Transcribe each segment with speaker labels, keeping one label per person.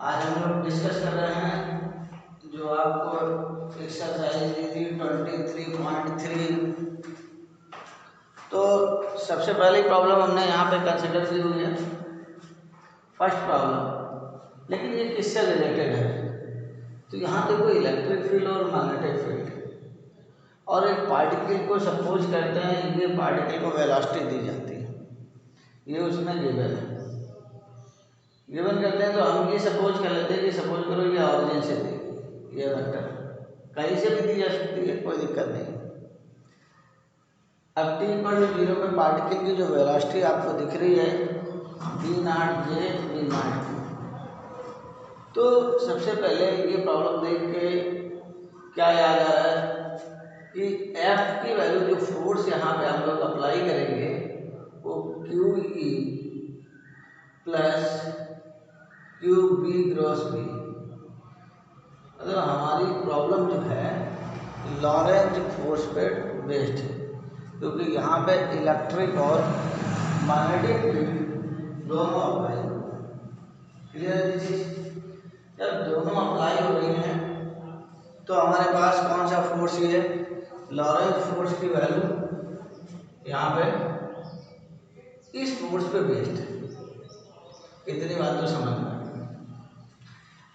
Speaker 1: आज हम लोग डिस्कस कर रहे हैं जो आपको एक्सरसाइज दी थी 23.3। तो सबसे पहली प्रॉब्लम हमने यहाँ पे कंसिडर की हुई है, फर्स्ट प्रॉब्लम, लेकिन ये किससे रिलेटेड है। तो यहाँ देखो इलेक्ट्रिक फील्ड और मैग्नेटिक फील्ड, और एक पार्टिकल को सपोज करते हैं, ये पार्टिकल को वेलोसिटी दी जाती है, ये उसमें गिवन है। गिवन करते हैं तो हम ये सपोज कर लेते हैं कि सपोज करो ये ऑरिजिन से दी, ये वेक्टर कहीं से भी दी जा सकती है, कोई दिक्कत नहीं। अब t=0 पे पार्टिकल की जो वेलोसिटी आपको दिख रही है v0 v0। तो सबसे पहले ये प्रॉब्लम देख के क्या याद आ रहा है कि F की वैल्यू जो फोर्स यहाँ पे हम लोग अप्लाई करेंगे वो QE plus QB cross B। मतलब हमारी प्रॉब्लम जो है लॉरेंज फोर्स पे बेस्ड है, क्योंकि यहाँ पे इलेक्ट्रिक और मैग्नेटिक फील्ड दोनों अप्लाई हो रहे हैं। क्लियर है चीज? जब दोनों अप्लाई हो रही हैं तो हमारे पास कौन सा फोर्स ये है, लॉरेंज फोर्स की वैल्यू यहाँ पे इस फोर्स पे बेस्ड है। इतनी बात तो समझ में।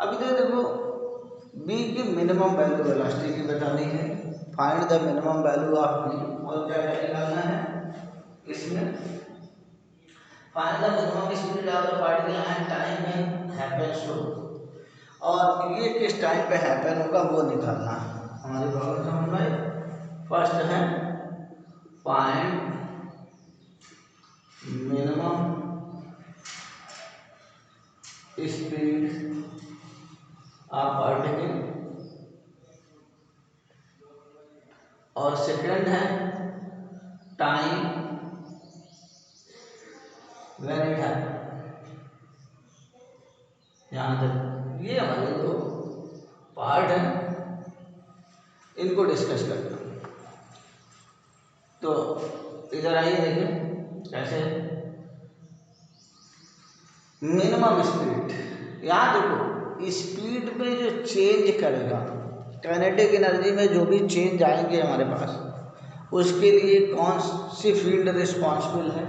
Speaker 1: अभी तो देखो B की मिनिमम वैल्यू वेलोसिटी की बतानी है, find the minimum value of B। और क्या क्या निकालना है इसमें, find the minimum speed of the particle at time when happens to, और ये किस टाइम पे हैपन होगा वो निकालना है। हमारी प्रॉब्लम समझ में। फर्स्ट है find minimum speed of particle, और सेकंड है टाइम व्हेन इट हैपन। यहाँ तक ये हमारे दो पार्ट हैं, इनको डिस्कस करते हैं। तो इधर आइए देखिए कैसे मिनिमम स्पीड। यहाँ देखो स्पीड में जो चेंज करेगा, काइनेटिक एनर्जी में जो भी चेंज आएंगे हमारे पास, उसके लिए कौन सी फील्ड रिस्पॉन्सिबल है,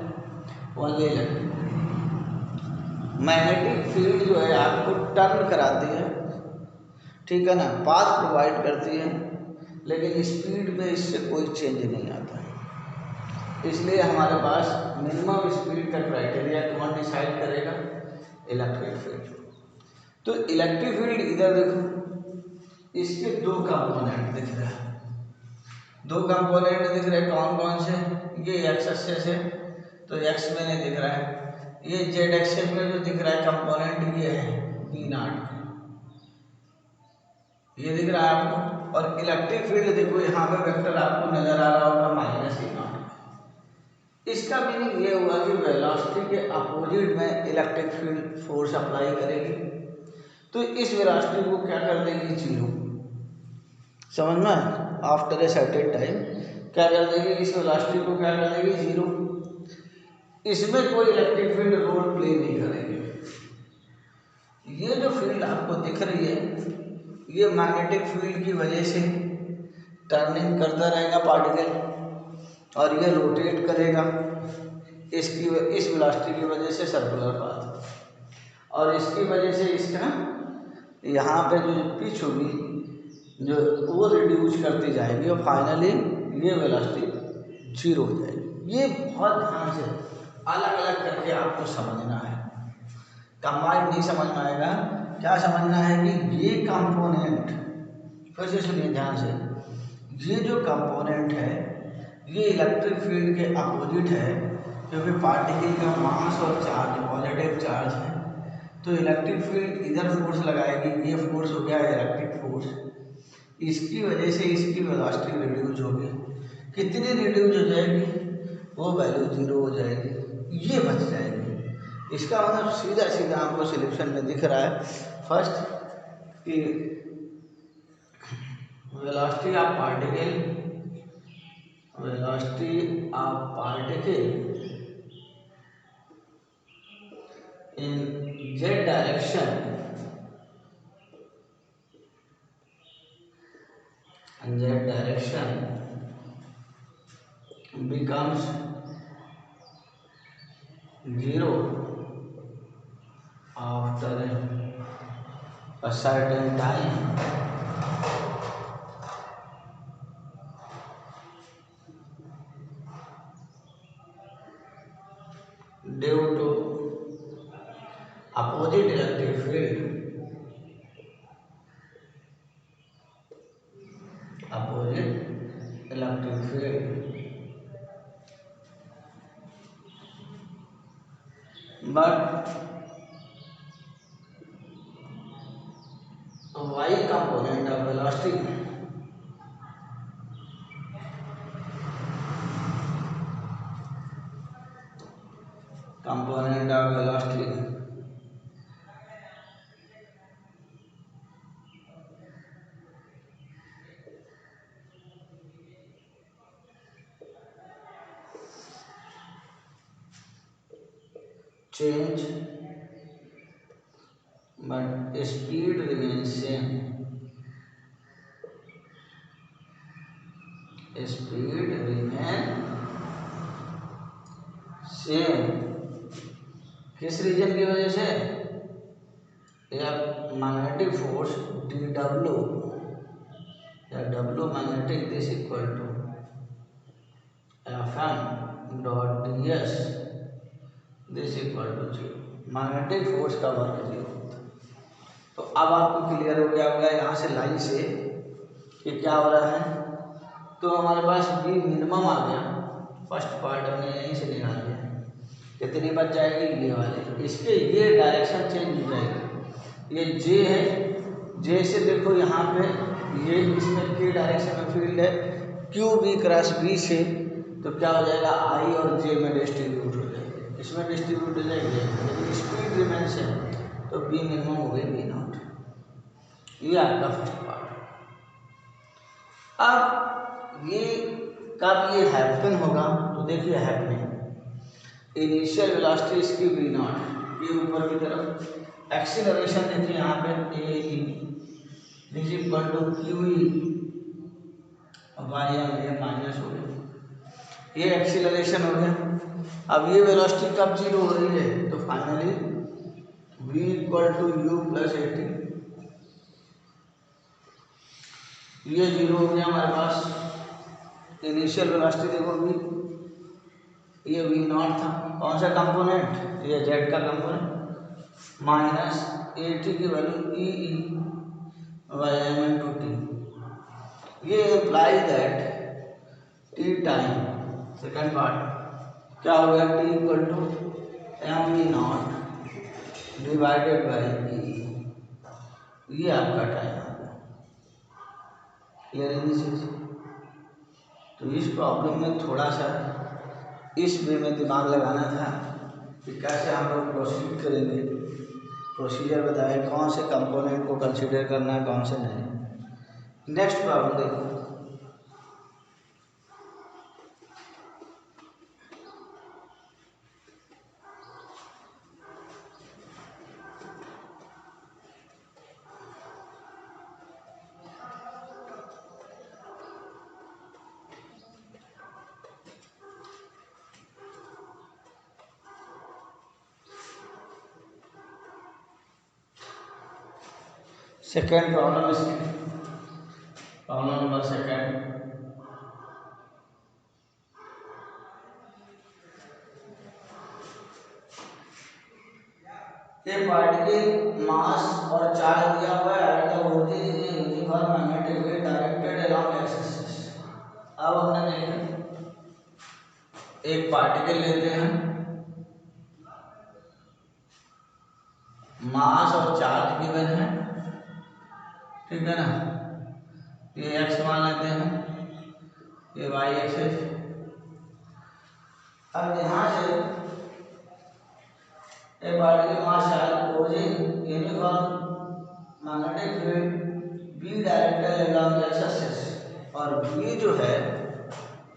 Speaker 1: वो ये इलेक्ट्रिक। मैग्नेटिक फील्ड जो है आपको टर्न कराती है, ठीक है ना, पाथ प्रोवाइड करती है, लेकिन स्पीड में इससे कोई चेंज नहीं आता। इसलिए हमारे पास मिनिमम स्पीड का क्राइटेरिया कौन डिसाइड करेगा, इलेक्ट्रिक फील्ड। तो इलेक्ट्रिक फील्ड इधर देखो, इसके दो कंपोनेंट दिख रहे हैं, दो कंपोनेंट दिख रहे हैं। कौन कौन से, ये एक्स एक्सिस है तो एक्स में नहीं दिख रहा है, ये जेड एक्सिस में जो दिख रहा है कंपोनेंट ये है V0, ये दिख रहा है आपको। और इलेक्ट्रिक फील्ड देखो यहाँ पे वेक्टर आपको नजर आ रहा होगा -E0। इसका मीनिंग ये हुआ कि वेलोसिटी के अपोजिट में इलेक्ट्रिक फील्ड फोर्स अप्लाई करेगी, तो इस वेलोसिटी को क्या कर देगी, जीरो। समझ में, आफ्टर ए सर्टेन टाइम क्या कर देगी, इस वेलोसिटी को क्या कर देगी, जीरो। इसमें कोई इलेक्ट्रिक फील्ड रोल प्ले नहीं करेगी। ये जो फील्ड आपको दिख रही है ये मैग्नेटिक फील्ड की वजह से टर्निंग करता रहेगा पार्टिकल, और ये रोटेट करेगा इसकी इस वेलोसिटी की वजह से सर्कुलर पाथ, और इसकी वजह से इसका यहाँ पे जो पिच होगी जो वो रिड्यूस करती जाएगी, और फाइनली ये वेलोसिटी जीरो हो जाएगी। ये बहुत ध्यान से अलग अलग करके आपको समझना है, कंबाइंड नहीं समझ में आएगा। क्या समझना है कि ये कंपोनेंट, फिर से सुनिए ध्यान से, ये जो कंपोनेंट है ये इलेक्ट्रिक फील्ड के अपोजिट है, क्योंकि पार्टिकल का मास और चार्ज पॉजिटिव चार्ज है, तो इलेक्ट्रिक फील्ड इधर फोर्स लगाएगी, ये फोर्स हो गया इलेक्ट्रिक फोर्स, इसकी वजह से इसकी वेलोसिटी रिड्यूस होगी। कितनी रिड्यूस हो जाएगी, वो वैल्यू जीरो हो जाएगी, ये बच जाएगी। इसका मतलब सीधा सीधा आपको सॉल्यूशन में दिख रहा है। फर्स्ट कि velocity of particle in Z direction in that direction becomes 0 after a certain time. Due to opposite electric field, but y component of velocity change, but speed remains same. Speed remain same. किस reason की वजह से? या magnetic force d W या W magnetic this equal to F m dot d s this equal to 0. Magnetic force का work 0. तो अब आपको क्लियर हो गया होगा यहाँ से लाइन से कि क्या हो रहा है. तो हमारे पास बी मिनिमम आ गया. फर्स्ट पार्ट हमने यहीं से निकाल दिया. कितनी बच जाएगी? ये वाली. इसके ये डायरेक्शन चेंज हो जाएगी. ये जे है, जे से देखो यहाँ पे ये इसमें के डायरेक्शन में फील्ड है. क्यू बी क्रॉस बी से तो क्या हो जाएगा? आई और जे में डिस्ट्रीब्यूट हो जाएगी. इसमें डिस्ट्रीब्यूट हो जाएगी. लेकिन स्पीड रिमेंस है तो बी मिनिमम हो गई बी नॉट. ये आपका फर्स्ट पार्ट. अब ये कब ये हैपन होगा? तो देखिए हैपनिंग. इनिशियल वेलोसिटी इसकी वी नॉट के ऊपर की तरफ. एक्सीलरेशन देखिए यहाँ पे a this equal to q E by m a minus हो गया. ये एक्सीलरेशन हो गया. अब ये वेलोसिटी कब 0 हो रही है? तो finally v equal to u plus 80. ये 0 हो गया हमारे पास. इनिशियल वेलोसिटी देखो वी, ये वी नॉट था. कौन सा कंपोनेंट? ये जेड का कंपोनेंट. माइनस 80 की value E by m into t. ये imply that t time second part क्या हो गया? T equal to m v naught divided by E. ये आपका टाइम आ गया. क्लियर है दिस चीज? तो इस प्रॉब्लम में थोड़ा सा इस वे में दिमाग लगाना था कि कैसे हम लोग प्रोसीड करेंगे. प्रोसीजर बताएं कौन से कंपोनेंट को कंसीडर करना है, कौन से नहीं. नेक्स्ट प्रॉब्लम देखो. सेकेंड प्रॉब्लम इसकी, प्रॉब्लम नंबर सेकेंड. ये पार्टिकल मास और चार्ज दिया हुआ है at the origin is uniform magnetic wave directed along x axis. अब हमने देखा एक पार्टिकल लेते हैं, मास और चार्ज गिवन है, ठीक है ना. ये एक्स मान लेते हैं, ये वाई एक्सिस. अब यहाँ से एक particle mass charge origin uniform magnetic field be directed along x axis. और बी जो है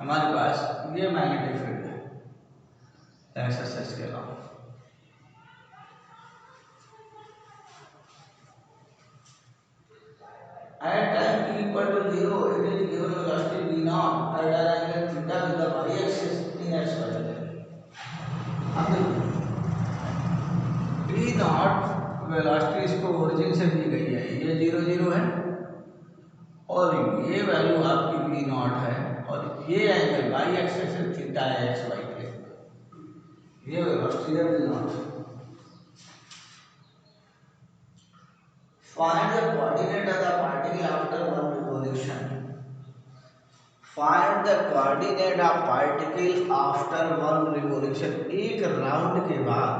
Speaker 1: हमारे पास ये मैग्नेटिक फील्ड है एक्स एक्सिस के अलावा. At time t equal to 0, it is given velocity v naught at an angle theta with the y axis in x y plane. अब देखो v naught वेलोसिटी इसको ओरिजिन से दी गई है, ये 0 0 है और ये वैल्यू आपकी v naught है और ये एंगल y एक्सिस से थीटा है x y प्लेन, ये वेलोसिटी है v naught. Find the coordinate of the particle after one revolution. Find the coordinate of particle after one revolution. एक राउंड के बाद,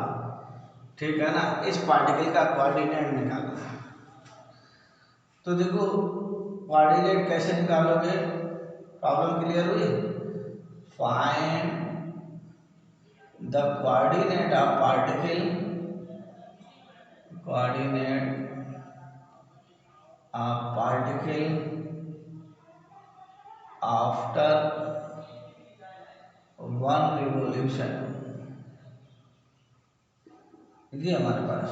Speaker 1: ठीक है ना, इस पार्टिकल का कोऑर्डिनेट निकालना है. तो देखो कोऑर्डिनेट कैसे निकालोगे, प्रॉब्लम क्लियर हुई. Find the coordinate of particle, coordinate a particle after one revolution. ये हमारे पास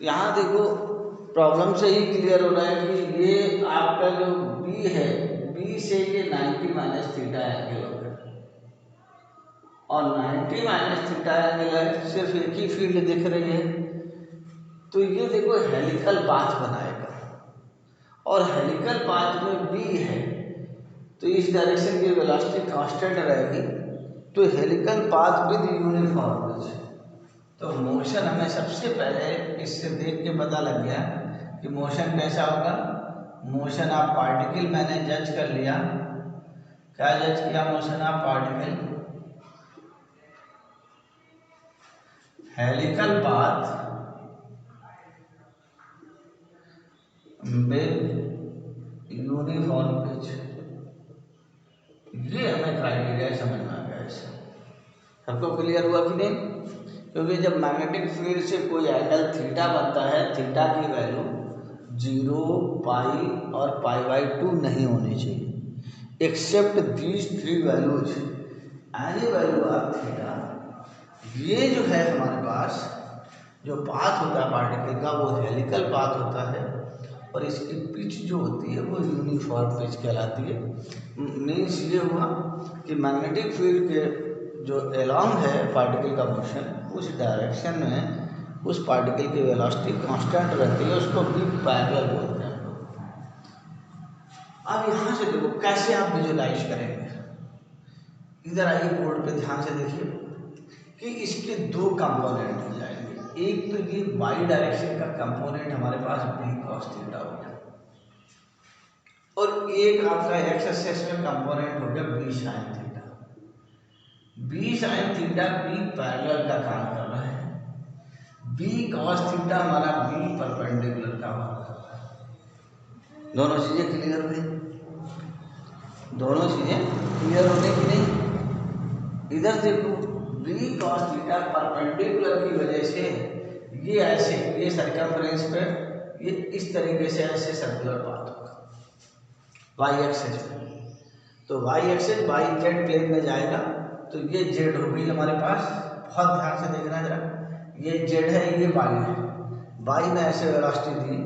Speaker 1: यहाँ देखो प्रॉब्लम से ही क्लियर हो रहा है कि ये आपका जो B है, B से ये 90 माइनस थीटा एंगल हो गया और 90 माइनस थीटा एंगल है, सिर्फ एक ही फील्ड दिख रही है. तो ये देखो हेलिकल पाथ बनाएगा और हेलिकल पाथ में b है तो इस डायरेक्शन की वेलोसिटी कांस्टेंट रहेगी. तो helical path with uniform pitch, तो मोशन हमें सबसे पहले इससे देख के पता लग गया कि मोशन कैसा होगा. मोशन ऑफ पार्टिकल मैंने जज कर लिया. क्या जज किया? Motion of particle helical path with uniform pitch. ये हमें क्राइटेरिया समझ में आ गया. इससे सबको क्लियर हुआ कि नहीं? क्योंकि जब मैग्नेटिक फील्ड से कोई एंगल थीटा बनता है, थीटा की वैल्यू 0, पाई और π/2 नहीं होनी चाहिए एक्सेप्ट दीज 3 वैल्यूज, एनी वैल्यू ऑफ थीटा. ये जो है हमारे पास जो पाथ होता है पार्टिकल का वो हेलिकल पाथ होता है और इसकी पिच जो होती है वो यूनिफॉर्म पिच कहलाती है. मीन्स ये हुआ कि मैग्नेटिक फील्ड के जो एलॉन्ग है पार्टिकल का मोशन, उस डायरेक्शन में उस पार्टिकल की वेलोसिटी कांस्टेंट रहती है, उसको भी पैरेलल बोलते हैं. अब यहाँ से देखो कैसे आप विजुलाइज करेंगे. इधर आइए बोर्ड पे ध्यान से देखिए कि इसके 2 कंपोनेंट हो जाएंगे. एक तो ये वाई डायरेक्शन का कंपोनेंट हमारे पास b cos थीटा हो गया और एक आपका एक्स एक्सिस में कंपोनेंट हो गया b sin theta. b sin theta b parallel का काम कर रहा है, b cos थीटा हमारा b परपेंडिकुलर का काम कर रहा है. दोनों चीजें क्लियर हुई? दोनों चीजें क्लियर होने की नहीं. इधर देखो b cos थीटा परपेंडिकुलर की वजह से ये ऐसे, ये सर्कमफ्रेंस पे ये इस तरीके से ऐसे सर्कुलर पाथ होगा y एक्सिस पे. तो y axis y z plane में जाएगा तो ये जेड होगी हमारे पास. बहुत ध्यान से देखना जरा, ये जेड है, ये y है. y में ऐसे वेलोसिटी दी,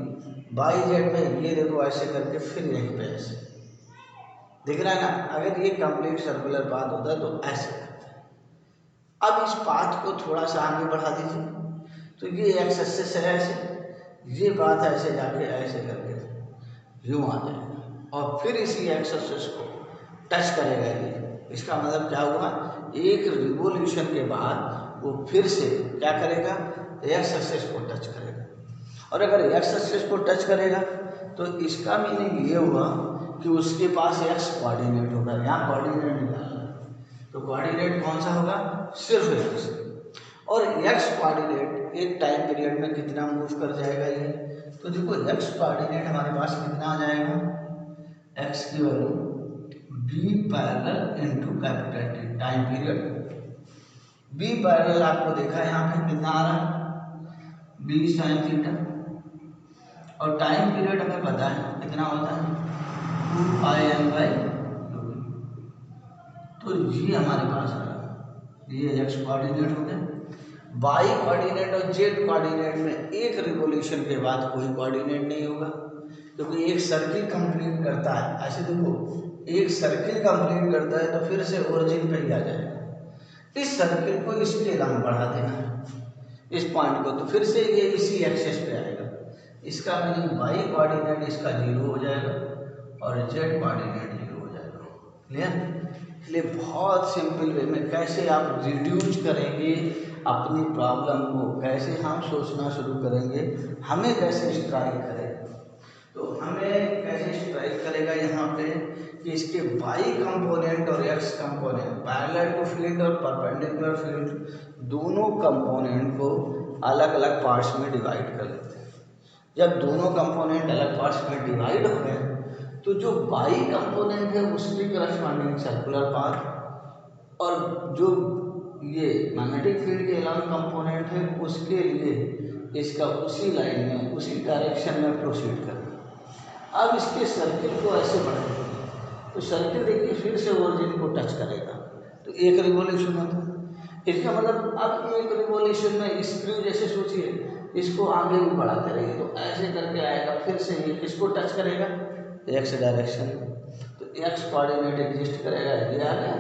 Speaker 1: y जेड में ये देखो ऐसे करके फिर यहीं पे ऐसे दिख रहा है ना. अगर ये कंप्लीट सर्कुलर पाथ होता है तो ऐसे. अब इस पाथ को थोड़ा सा आगे बढ़ा दीजिए तो ये एक्स एक्सिस है ऐसे, ये पाथ ऐसे जाके ऐसे करके यूँ आ जाएगा और फिर इसी एक्स एक्सिस को टच करेगा. ये इसका मतलब क्या हुआ, एक रिवोल्यूशन के बाद वो फिर से क्या करेगा, एक्स एक्सिस को टच करेगा. और अगर एक्स एक्सिस को टच करेगा तो इसका मीनिंग ये हुआ कि उसके पास एक्स कोऑर्डिनेट होगा. यहाँ कोऑर्डिनेट निकालना, तो कोऑर्डिनेट कौन सा होगा, सिर्फ एक्स. और एक्स कोऑर्डिनेट एक टाइम पीरियड में कितना मूव कर जाएगा ये, तो देखो एक्स कोऑर्डिनेट हमारे पास कितना आ जाएगा, एक्स की value b parallel into capital T time period. b parallel आपको देखा यहाँ पे कितना आ रहा है, b sin थीटा. और टाइम पीरियड हमें पता है कितना होता है, 2πm/2. तो ये हमारे पास आ रहा है, ये एक्स कोऑर्डिनेट हो गया वाई कोऑर्डिनेट और जेड कोऑर्डिनेट में एक रिवॉल्यूशन के बाद कोई कोऑर्डिनेट नहीं होगा, क्योंकि एक सर्किल कंप्लीट करता है। ऐसे देखो, एक सर्किल कंप्लीट करता है तो फिर से ओरिजिन पे ही आ जाएगा। इस सर्किल को इसके लंब बढ़ा देना है, इस पॉइंट को, तो फिर से ये इसी एक्सेस पे आएगा। इसका मीनिंग वाई कोऑर्डिनेट इसका 0 हो जाएगा और जेड कोऑर्डिनेट 0 हो जाएगा। क्लियर? इसलिए बहुत सिंपल वे में कैसे आप रिड्यूस करेंगे अपनी प्रॉब्लम को, कैसे हम सोचना शुरू करेंगे, हमें कैसे स्ट्राइक करेगा। तो हमें कैसे स्ट्राइक करेगा यहाँ पे कि इसके वाई कंपोनेंट और x component, parallel to field और परपेंडिकुलर फील्ड, दोनों कंपोनेंट को अलग अलग पार्ट्स में डिवाइड कर लेते हैं। जब दोनों कंपोनेंट अलग पार्ट्स में डिवाइड हो गए तो जो वाई कंपोनेंट है उसकी करस्पॉन्डिंग सर्कुलर पाथ, और जो ये मैग्नेटिक फील्ड के अलॉन्ग कंपोनेंट है उसके लिए इसका उसी लाइन में, उसी डायरेक्शन में प्रोसीड करना। अब इसके सर्किल को ऐसे बढ़ाएंगे तो सर्किल देखिए फिर से ओरिजिन को टच करेगा, तो एक रिवॉल्यूशन होता है। इसका मतलब अब एक रिवॉल्यूशन में स्क्रू जैसे सोचिए, इसको आगे भी बढ़ाते रहिए तो ऐसे करके आएगा, फिर से ये किसको टच करेगा, एक्स डायरेक्शन, तो एक्स कोऑर्डिनेट एग्जिस्ट करेगा, ये आ गया,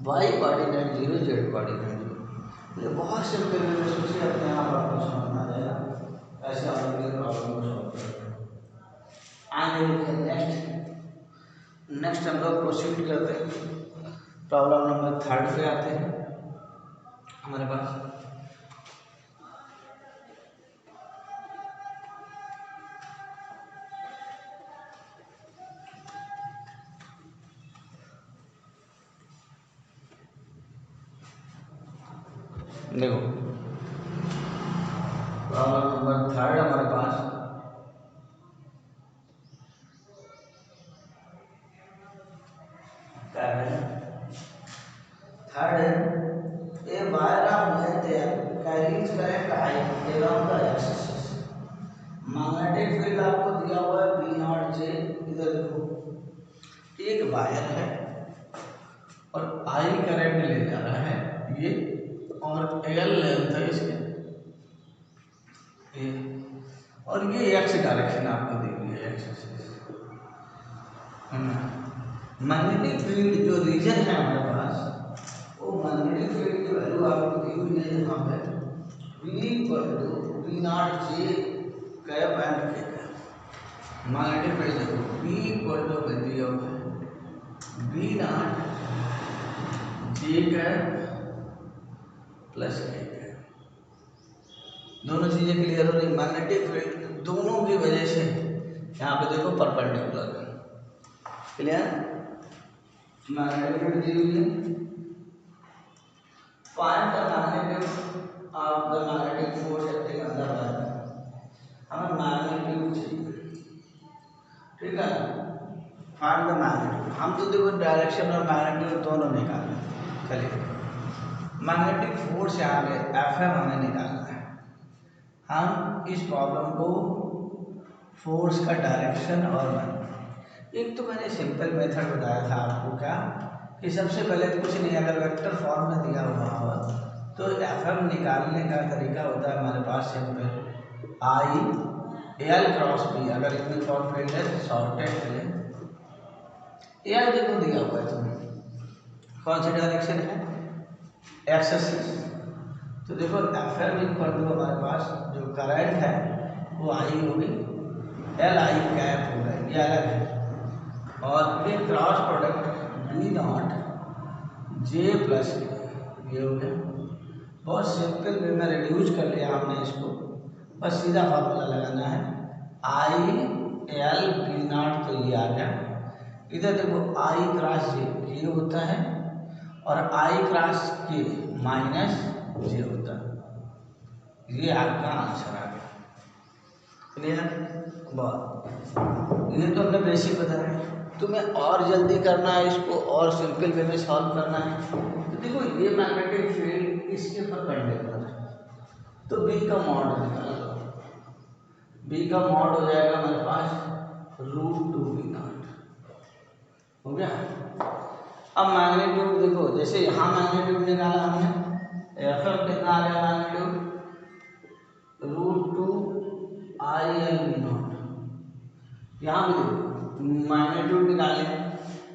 Speaker 1: वाई कोऑर्डिनेट 0, जेड कोऑर्डिनेट 0। ये बहुत सिंपल वे में सोचिए, अपने आप आपको समझ आ जाएगा ऐसे आप लोग प्रॉब्लम को सॉल्व करेंगे। आगे देखिए नेक्स्ट हम लोग प्रोसीड करते हैं, प्रॉब्लम नंबर 3 पे आते हैं हमारे पास। देखो प्रॉब्लम नंबर 3 हमारे पास, क्या है? 3 है, a wire of length l carries current I along the axis. Magnetic field आपको दिया हुआ है बी नॉट जे। इधर देखो, एक वायर है और आई करंट ले जा रहा है ये, और एल लेंथ है इसके, और ये एक्स डायरेक्शन आपको दी हुई है, एक्सिस। मैग्नेटिक फील्ड जो रीजन है हमारे पास, वो मैग्नेटिक फील्ड की वैल्यू आपको दी हुई है यहाँ पे, V not J cap and के। मैग्नेटिक फील्ड देखो V में दिया हुआ है V not J cap plus के। दोनों चीज़ें क्लियर हो रही। मैग्नेटिक फील्ड दोनों की वजह से यहाँ पे देखो परपेंडिकुलर है, क्लियर? मैग्नेटिक फील्ड दी हुई है, find the magnitude of the magnetic force acting on the wire. हमें मैग्नीट्यूड चाहिए, ठीक है? Find the magnitude. हम तो देखो डायरेक्शन और मैग्नीट्यूड दोनों निकालना है। चलिए, मैग्नेटिक फोर्स यहाँ पे Fm हमें निकालना है। हम इस प्रॉब्लम को फोर्स का डायरेक्शन और एक तो मैंने सिंपल मेथड बताया था आपको, क्या कि सबसे पहले कुछ नहीं, अगर वेक्टर फॉर्म में दिया हुआ हो तो Fm निकालने का तरीका होता है हमारे पास simple, I l cross B. अगर यूनिफॉर्म फील्ड है सॉर्टेड फील्ड, एल देखो दिया हुआ है तुम्हें, कौन सी डायरेक्शन है, एक्स एक्सिस। तो देखो Fm इक्वल टू हमारे पास जो करंट है वो आई होगी, एल आई कैप होगा, ये अलग है, और ये cross product B not J plus ये हो गया। बहुत सिंपल वे में रिड्यूस कर लिया हमने इसको, बस सीधा फार्मूला लगाना है, आई एल बी नॉट, तो ये आ गया। इधर देखो आई क्रॉस जे ये होता है, और आई क्रॉस के माइनस जे होता है। ये आपका आंसर आ गया, क्लियर? बहुत, ये तो हमने बेसिक बताया। तुम्हें और जल्दी करना है इसको, और सिंपल वे में सॉल्व करना है, तो देखो ये मैग्नेटिक फील्ड इसके परपेंडिकुलर है, तो बी का मॉड निकाल लो। बी का मॉड हो जाएगा हमारे पास √2V0, हो गया। अब मैग्नीट्यूड देखो, जैसे यहाँ मैग्नीट्यूड निकाला हमने, एफ एम कितना आ गया मैग्नीट्यूड √2 IL V नॉट। यहाँ भी देखो मैग्नीट्यूड निकालें।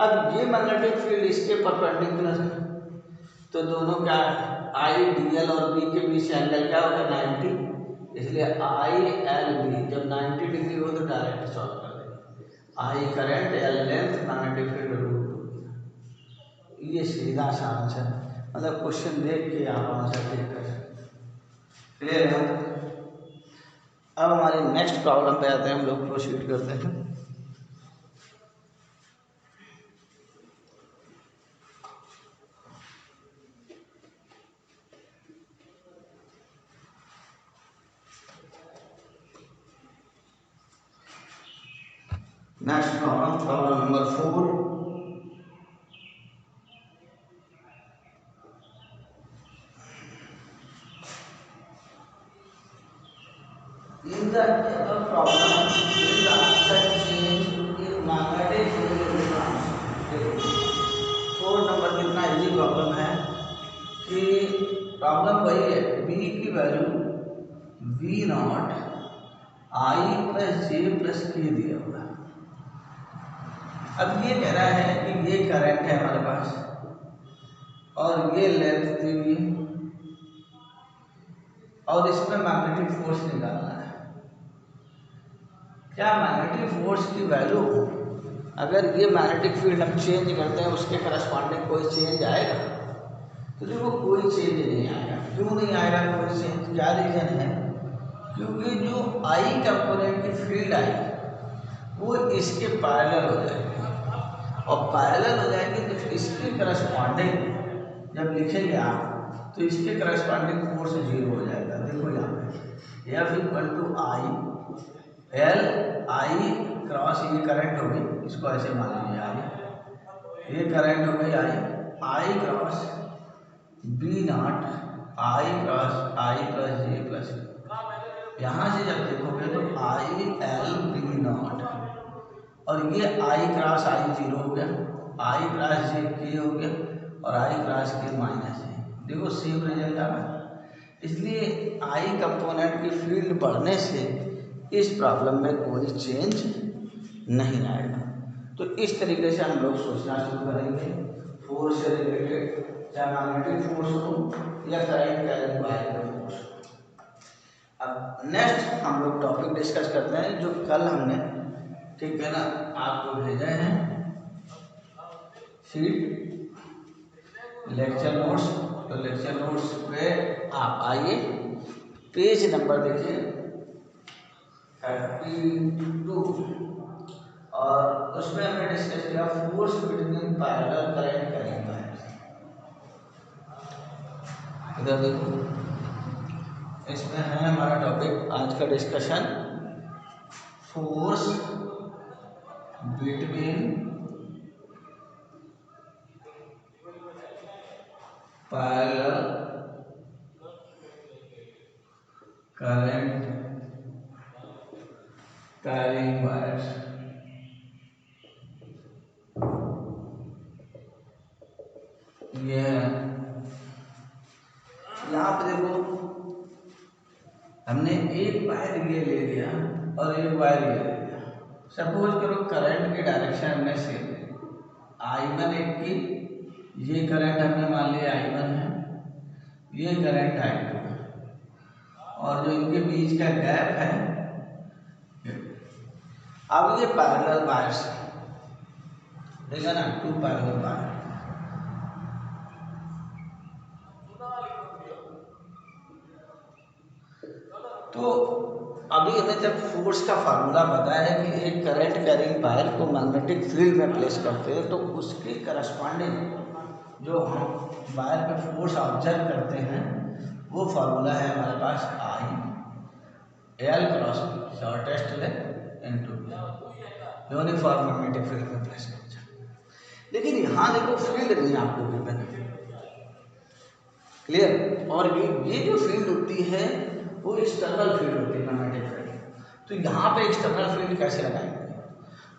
Speaker 1: अब ये मैग्नेटिक फील्ड इसके परपेंडिकुलर है तो दोनों क्या IDL और B के बीच एंगल क्या होगा 90, इसलिए ILB जब 90 डिग्री हो तो डायरेक्ट सॉल्व कर देंगे। I current, L length, magnetic field √2। ये सीधा सा आंसर, मतलब क्वेश्चन देख के आप आंसर देख कर क्लियर है। अब हमारी नेक्स्ट प्रॉब्लम पे आते हैं, हम लोग प्रोसीड करते हैं। Next problem number 4। In the above problem, there is a sudden change in magnetic field electrons. 4 number कितना इजी प्रॉब्लम है कि प्रॉब्लम वही है, B की value V not I plus J plus K दिया हुआ। अब ये कह रहा है कि ये करंट है हमारे पास और ये लेंथ दी हुई है और इसमें मैग्नेटिक फोर्स निकालना है। क्या मैग्नेटिक फोर्स की वैल्यू, अगर ये मैग्नेटिक फील्ड हम चेंज करते हैं उसके करस्पॉन्डिंग कोई चेंज आएगा? तो देखो कोई चेंज नहीं आएगा। क्यों नहीं आएगा कोई चेंज? क्या रीजन है? क्योंकि जो I कंपोनेंट की फील्ड आएगी वो इसके पैरेलल हो जाएगी और पैरेलल हो जाएगी तो इसके करस्पॉन्डिंग जब लिखेंगे आप तो इसके करस्पॉन्डिंग फोर्स 0 हो जाएगा। देखो यहाँ पे F equal to I L I cross ये करंट हो गई, इसको ऐसे मान लीजिए I, ये करंट हो गई I cross B not I cross I plus J plus. यहाँ से जब देखोगे तो I L B नॉट और ये I क्रॉस I 0 हो गया, I क्रॉस J K हो गया और I क्रॉस K माइनस है। देखो सेम रिजल्ट आ रहा है। इसलिए I कंपोनेंट की फील्ड बढ़ने से इस प्रॉब्लम में कोई चेंज नहीं आएगा। तो इस तरीके से हम लोग सोचना शुरू करेंगे फोर्स से रिलेटेड, चाहे मैग्नेटिक फोर्स हो या करंट कैरिंग वायर का फोर्स। अब नेक्स्ट हम लोग टॉपिक डिस्कस करते हैं जो कल हमने, ठीक है ना, आपको भेजे हैं शीट लेक्चर नोट्स। तो लेक्चर नोट्स पे आप आइए, पेज नंबर देखिए 32 और उसमें हमने डिस्कस किया force between parallel current carrying wires. इधर देखो, इसमें है हमारा टॉपिक आज का discussion force between parallel current carrying wires. ये यहाँ पे देखो हमने एक वायर ये ले लिया और एक वायर ये ले लिया। सपोज करो करंट की डायरेक्शन में से I1 एक की, ये करंट हमने मान लिया I1 है, ये करंट I2 है और जो इनके बीच का गैप है, अब ये पैरेलल वायर्स है, देखा ना, 2 पैरेलल वायर। तो अभी हमें जब फोर्स का फार्मूला पता है कि एक करंट कैरिंग वायर को मैग्नेटिक फील्ड में प्लेस करते हैं तो उसके करस्पॉन्डिंग जो हम वायर पे फोर्स ऑब्जर्व करते हैं वो फार्मूला है हमारे पास I L cross B, shortest length into B, uniform magnetic field में प्लेस करते हैं। लेकिन यहाँ देखो फील्ड नहीं आपको गिवन है, क्लियर। और ये जो फील्ड होती है वो एक्सटर्नल फील्ड होती है मैग्नेटिक फील्ड। तो यहाँ पे एक्सटर्नल फील्ड कैसे लगाएंगे?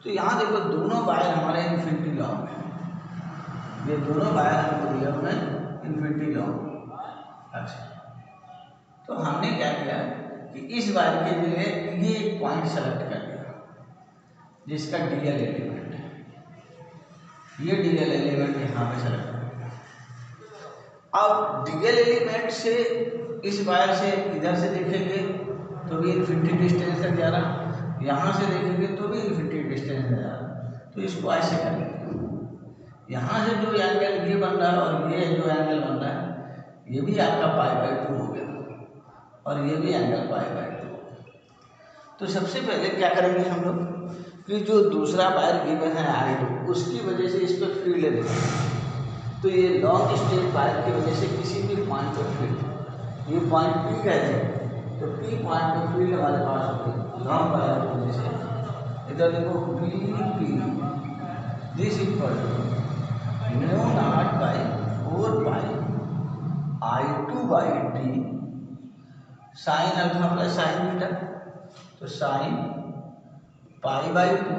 Speaker 1: तो यहाँ देखो दोनों वायर हमारे इन्फिनिटी लॉन्ग है, ये दोनों वायर हमको दिए हुए हैं इन्फिनिटी लॉन्ग। अच्छा, तो हमने क्या किया कि इस वायर के लिए ये एक पॉइंट सेलेक्ट कर लिया जिसका डीएल एलिमेंट है, ये डीएल एलिमेंट यहाँ पे सेलेक्ट कर लिया। अब डीएल एलिमेंट से इस वायर से इधर से देखेंगे तो भी इन्फिनिटी डिस्टेंस तक जा रहा, यहाँ से देखेंगे तो भी इन्फिनिटी डिस्टेंस जा रहा। तो इसको ऐसे करेंगे, यहाँ से जो एंगल ये बन रहा है और ये जो एंगल बन रहा है ये भी आपका π/2 हो गया और ये भी एंगल π/2। तो सबसे पहले क्या करेंगे हम लोग कि जो दूसरा वायर गिवन है I2 उसकी वजह से इस पर फील्ड देखेंगे। तो ये लॉन्ग स्ट्रेट वायर की वजह से किसी भी पॉइंट पर फील्ड, ये पॉइंट P कहते हैं, तो P पॉइंट पर फील्ड हमारे पास होगी लॉन्ग वायर की वजह से। इधर देखो BP this equal to μ0/4πI2/d sine alpha plus sine beta, तो साइन π/2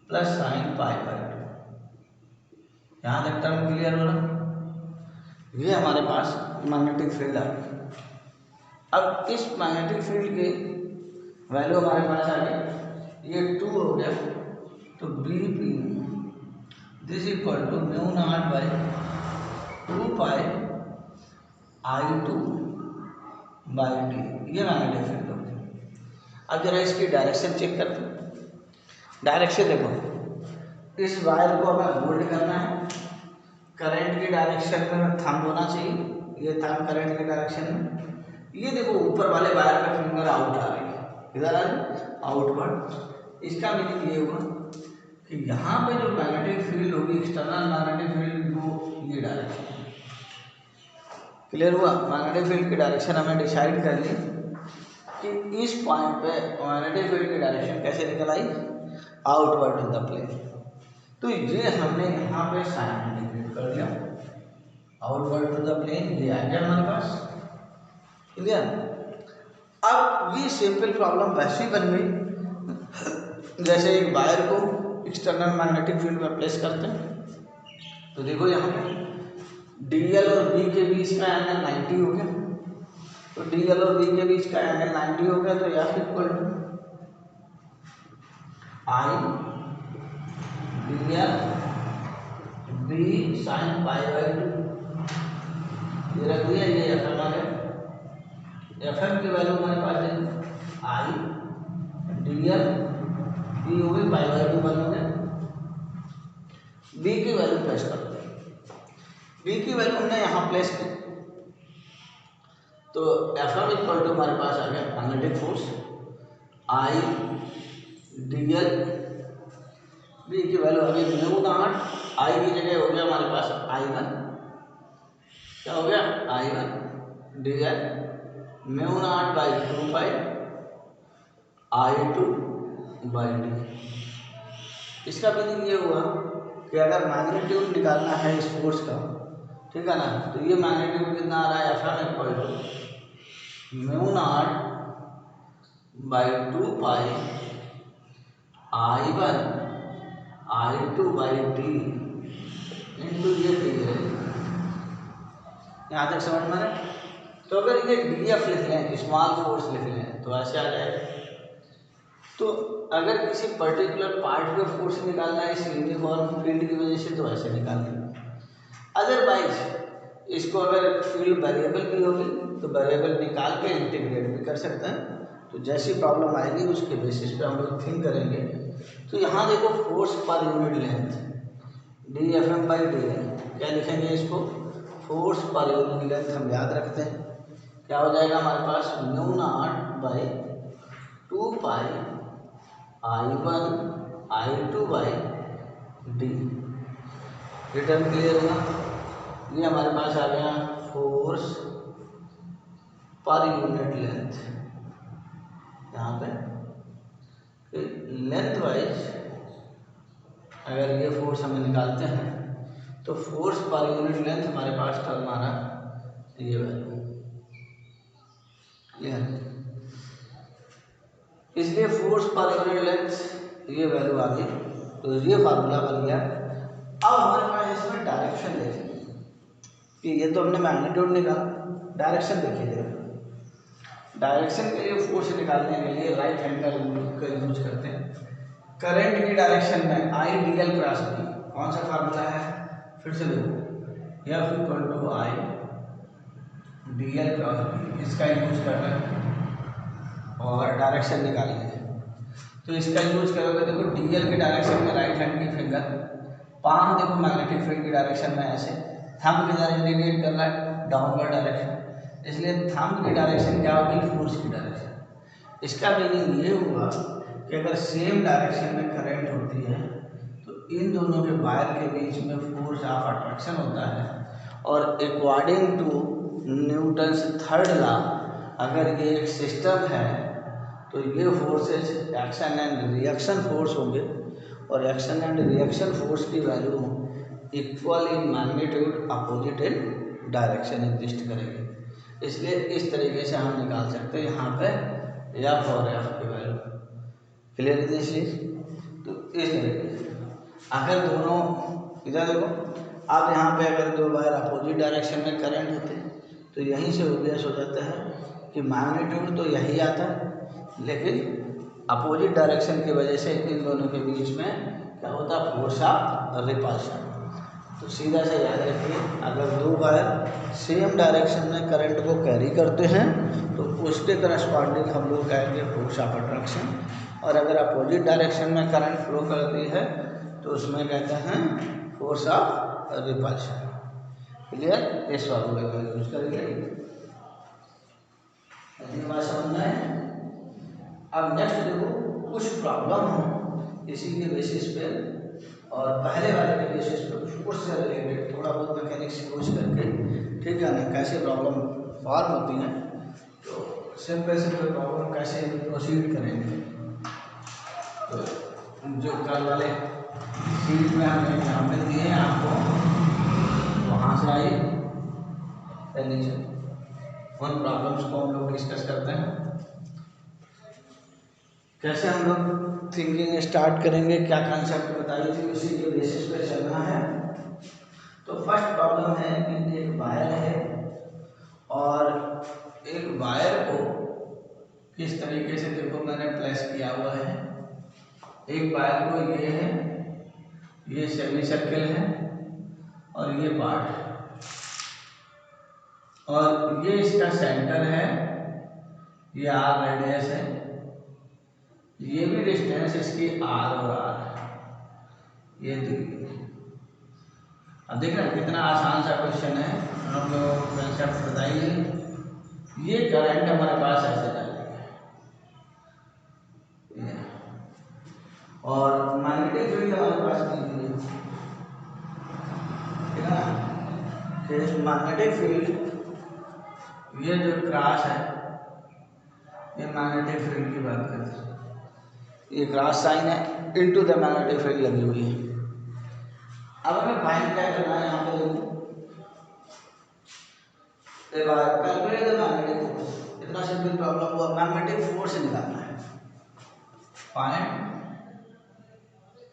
Speaker 1: प्लस साइन π/2। यहाँ तक टर्म क्लियर हो रहा। ये हमारे पास मैग्नेटिक फील्ड आ गया। अब इस मैग्नेटिक फील्ड के वैल्यू हमारे पास आ गई, ये 2 हो गया, तो BP this equal to μ0/2πI2/d। ये मैग्नेटिक फील्ड हो गया। अब जरा इसकी डायरेक्शन चेक करते हैं। डायरेक्शन देखो, इस वायर को हमें होल्ड करना है, करंट की डायरेक्शन में थंब होना चाहिए, ये थंब करंट की डायरेक्शन में। ये देखो ऊपर वाले वायर का फिंगर आउट आ रही है, इधर आ रही आउटवर्ड। इसका मीनिंग ये हुआ कि यहाँ पे जो मैग्नेटिक फील्ड होगी, एक्सटर्नल मैग्नेटिक फील्ड, वो ये डायरेक्शन। क्लियर हुआ? मैग्नेटिक फील्ड की डायरेक्शन हमने डिसाइड कर ली कि इस पॉइंट पे मैग्नेटिक फील्ड की डायरेक्शन कैसे निकल आई, आउटवर्ड टू द प्लेन। तो ये हमने यहाँ पे साइन इंडिकेट कर दिया, आउटवर्ड टू द प्लेन, ये आ गया हमारे पास। क्लियर? अब ये सिंपल प्रॉब्लम वैसे ही बन गई जैसे एक वायर को एक्सटर्नल मैग्नेटिक फील्ड में प्लेस करते हैं। तो देखो यहाँ पे DL और B के बीच का एंगल 90 हो गया, तो DL और B के बीच का एंगल 90 हो गया, तो F equal to I DL B sine π/2। ये रख दिया, ये FM आ गया। FM की वैल्यू हमारे पास है I DL B हो गई π/2 बन हो गया। B की वैल्यू प्लेस करते हैं, B की वैल्यू हमने यहाँ प्लेस की, तो FM इक्वल टू हमारे पास आ गया magnetic force I DL, B की वैल्यू आ गई μ0, I की जगह हो गया हमारे पास I1, क्या हो गया I1 DL μ0/2πI2/d। इसका मीनिंग ये हुआ कि अगर मैग्नीट्यूड निकालना है इस फोर्स का, ठीक है ना, तो ये मैग्नीट्यूड कितना आ रहा है, FM equal to μ0/2πI1/I2/d into ये DL। यहाँ तक समझ में आया? तो अगर ये DF लिख लें, स्मॉल फोर्स लिख लें, तो ऐसे आ जाएगा। तो अगर किसी पर्टिकुलर पार्ट पे फोर्स निकालना है इस यूनिफॉर्म फील्ड की वजह से, तो ऐसे निकालेंगे। अदरवाइज इसको अगर फील्ड वेरिएबल भी होगी तो वेरिएबल निकाल के इंटीग्रेट भी कर सकते हैं। तो जैसी प्रॉब्लम आएगी उसके बेसिस पे हम लोग थिंक करेंगे। तो यहाँ देखो force per unit length DFM/dl, क्या लिखेंगे इसको, फोर्स पर यूनिट लेंथ हम याद रखते हैं, क्या हो जाएगा हमारे पास μ0/2πI1/I2/d। रिटर्न क्लियर हुआ? ये हमारे पास आ गया फोर्स पर यूनिट लेंथ। यहाँ पे लेंथ वाइज अगर ये फोर्स हमें निकालते हैं तो फोर्स पर यूनिट लेंथ हमारे पास टर्म आ रहा ये वैल्यू। क्लियर? इसलिए फोर्स पर यूनिट लेंथ ये वैल्यू आ गई, तो ये फार्मूला बन गया। अब हमारे पास इसमें डायरेक्शन देखें कि ये तो हमने मैग्नीट्यूड निकाला, डायरेक्शन देखिए जरा। डायरेक्शन के लिए फोर्स निकालने के लिए राइट हैंड का यूज करते हैं। करंट की डायरेक्शन में I D L cross B, कौन सा फार्मूला है, फिर से देखो, F equal to I D L cross B, इसका यूज कर रहे हैं और डायरेक्शन निकालनी है। तो इसका यूज करोगे, देखो डी एल की डायरेक्शन में राइट हैंड की फिंगर, पाम देखो मैग्नेटिक फील्ड की डायरेक्शन में ऐसे, थंब किधर इंडिकेट कर रहा है, डाउनवर्ड डायरेक्शन, इसलिए थंब की डायरेक्शन क्या होगी, फोर्स की डायरेक्शन। इसका मीनिंग ये हुआ कि अगर सेम डायरेक्शन में करंट होती है तो इन दोनों के वायर के बीच में फोर्स ऑफ अट्रैक्शन होता है, और according to Newton's third law अगर ये एक सिस्टम है तो ये forces action and reaction force होंगे, और एक्शन एंड रिएक्शन फोर्स की value equal in magnitude opposite in direction exist करेगी। इसलिए इस तरीके से हम निकाल सकते हैं यहाँ पे एफ और एफ की वैल्यू। क्लियर है इसलिए, तो इस तरीके से अगर दोनों इधर देखो, अब यहाँ पे अगर दो वायर अपोजिट डायरेक्शन में करंट होते हैं तो यहीं से ऑब्वियस हो जाता है कि मैग्नीट्यूड तो यही आता है, लेकिन अपोजिट डायरेक्शन की वजह से इन दोनों के बीच में क्या होता है, फोर्स ऑफ रिपल्शन। तो सीधा से याद रखिए, अगर दो वायर सेम डायरेक्शन में करंट को कैरी करते हैं तो उसके करस्पॉन्डिंग हम लोग कहेंगे फोर्स ऑफ अट्रैक्शन, और अगर अपोजिट डायरेक्शन में करंट फ्लो करती है तो उसमें कहते हैं फोर्स ऑफ रिपल्शन। क्लियर, इस फॉर्मूले का यूज करेंगे, बात समझ में है। अब नेक्स्ट देखो, कुछ प्रॉब्लम हो इसी के बेसिस पे और पहले वाले के बेसिस पे फोर्स से रिलेटेड थोड़ा बहुत मैकेनिक्स यूज करके, ठीक है ना, कैसे प्रॉब्लम सॉल्व होती हैं, तो सिंपल सिंपल प्रॉब्लम कैसे प्रोसीड करेंगे। तो जो कल वाले सीट में हमने एग्जाम्पल दिए हैं आपको, वहाँ से आइए पहले से उन प्रॉब्लम्स को हम लोग डिस्कस करते हैं। कैसे हम लोग थिंकिंग स्टार्ट करेंगे, क्या कंसेप्ट बताई थी, उसी के बेसिस पे चलना है। तो फर्स्ट प्रॉब्लम है कि एक वायर है और एक वायर को किस तरीके से देखो मैंने प्लेस किया हुआ है। एक वायर को ये है, ये सेमी सर्कल है और ये पार्ट है, और ये इसका सेंटर है, ये आर रेडियस है, ये भी डिस्टेंस इसकी आर और आर है, ये देखिए। अब देख रहे हैं कितना आसान सा क्वेश्चन है, हम लोगों को कंसेप्ट बताइए। ये करंट हमारे पास ऐसे जाएगा और मैग्नेटिक फील्ड हमारे पास दी हुई है, ठीक है ना। मैग्नेटिक फील्ड ये जो क्रॉस है, ये मैग्नेटिक फील्ड की बात करते हैं, ये क्रॉस साइन है, इनटू द मैग्नेटिक फील्ड लगी हुई है। अब हमें फाइंड क्या करना है, यहाँ पे देखो कैलकुलेट द मैग्नेटिक फोर्स, इतना सिंपल प्रॉब्लम हुआ, मैग्नेटिक फोर्स निकालना है, फाइंड